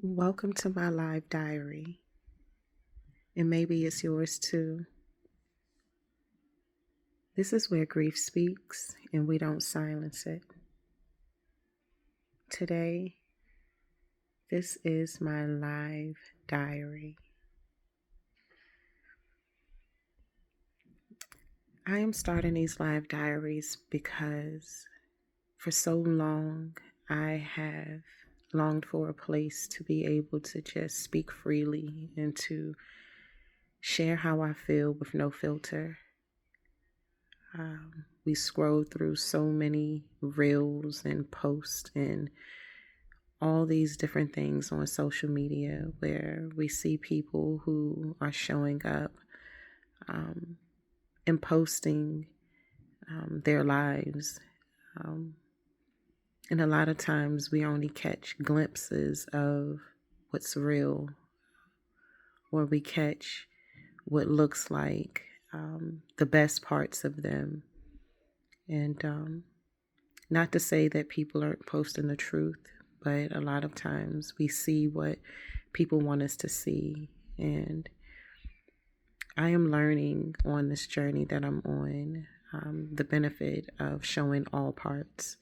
Welcome to my live diary, and maybe it's yours too. This is where grief speaks and we don't silence it. Today, this is my live diary. I am starting these live diaries because for so long I have longed for a place to be able to just speak freely and to share how I feel with no filter. We scroll through so many reels and posts and all these different things on social media where we see people who are showing up um, and posting their lives. Um, and a lot of times we only catch glimpses of what's real, or we catch what looks like the best parts of them. And not to say that people aren't posting the truth, but a lot of times we see what people want us to see. And I am learning on this journey that I'm on the benefit of showing all parts,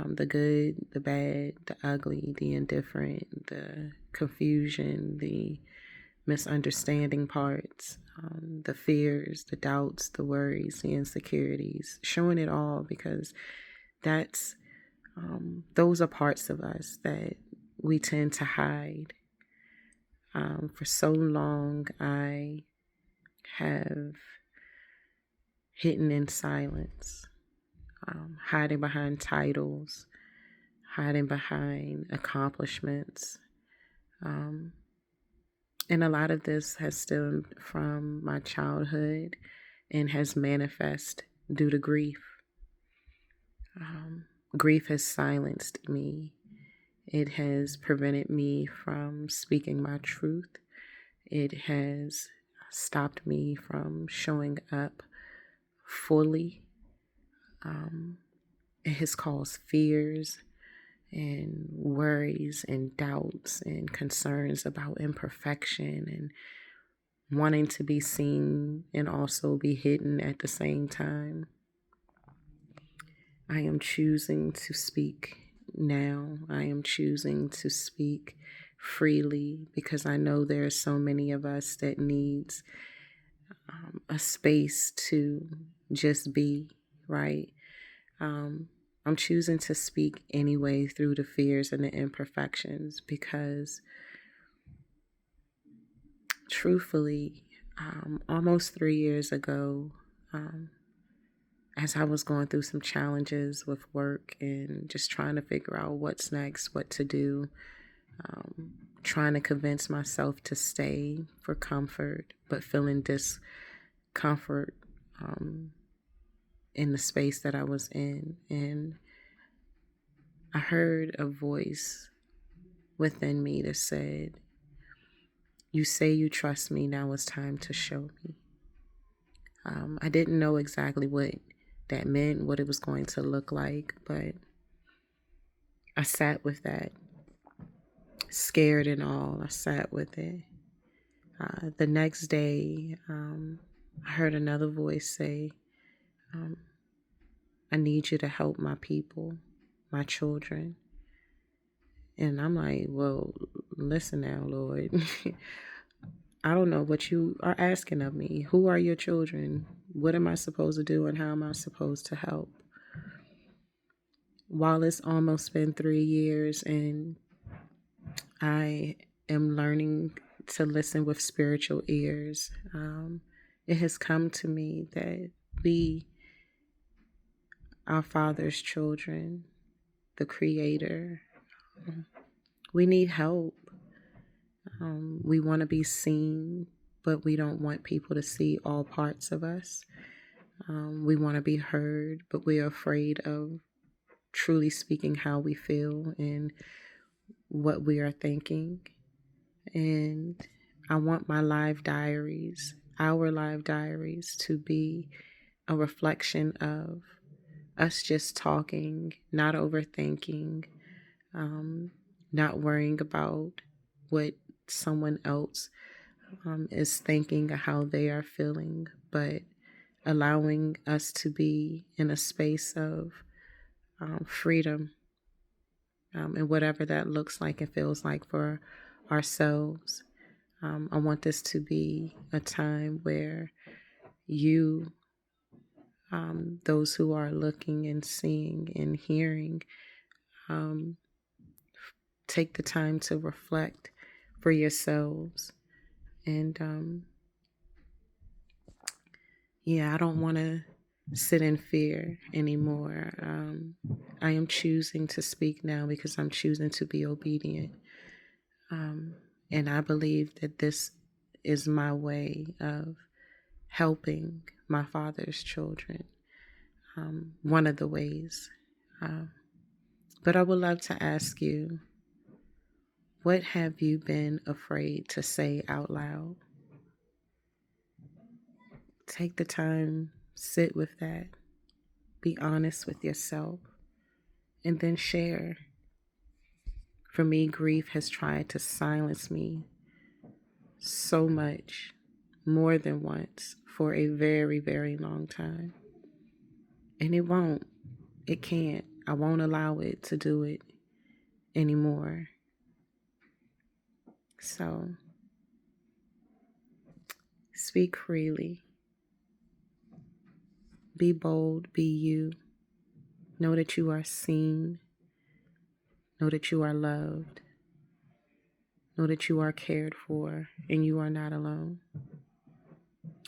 the good, the bad, the ugly, the indifferent, the confusion, the misunderstanding parts, the fears, the doubts, the worries, the insecurities, showing it all because that's those are parts of us that we tend to hide. For so long, I have hidden in silence, hiding behind titles, hiding behind accomplishments. Um, and a lot of this has stemmed from my childhood and has manifested due to grief. Grief has silenced me. It has prevented me from speaking my truth. It has stopped me from showing up fully. It has caused fears and worries and doubts and concerns about imperfection and wanting to be seen and also be hidden at the same time. I am choosing to speak now. I am choosing to speak freely because I know there are so many of us that needs a space to just be, right? I'm choosing to speak anyway through the fears and the imperfections because truthfully, almost 3 years ago, as I was going through some challenges with work and just trying to figure out what's next, what to do, trying to convince myself to stay for comfort, but feeling discomfort in the space that I was in. And I heard a voice within me that said, "You say you trust me, now it's time to show me." I didn't know exactly what that meant, what it was going to look like, but I sat with that, scared and all. I sat with it. The next day, I heard another voice say, "I need you to help my people, my children." And I'm like, well, listen now, Lord. I don't know what you are asking of me. Who are your children? What am I supposed to do and how am I supposed to help? While it's almost been 3 years and I am learning to listen with spiritual ears, it has come to me that we, our Father's children, the Creator, we need help. We want to be seen, but we don't want people to see all parts of us. We want to be heard, but we're afraid of truly speaking how we feel and what we are thinking. And I want my live diaries, our live diaries, to be a reflection of us just talking, not overthinking, not worrying about what someone else is thinking or how they are feeling, but allowing us to be in a space of freedom, and whatever that looks like and feels like for ourselves. I want this to be a time where you, those who are looking and seeing and hearing, um, take the time to reflect for yourselves. And I don't want to sit in fear anymore. I am choosing to speak now because I'm choosing to be obedient. And I believe that this is my way of helping my Father's children, one of the ways. But I would love to ask you, what have you been afraid to say out loud? Take the time, sit with that, be honest with yourself, and then share. For me, grief has tried to silence me so much, more than once, for a very, very long time. And it won't. It can't. I won't allow it to do it anymore. So, speak freely. Be bold. Be you. Know that you are seen. Know that you are loved. Know that you are cared for and you are not alone.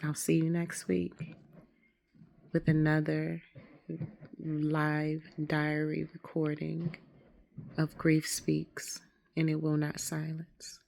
I'll see you next week with another live diary recording of Grief Speaks, and it will not silence.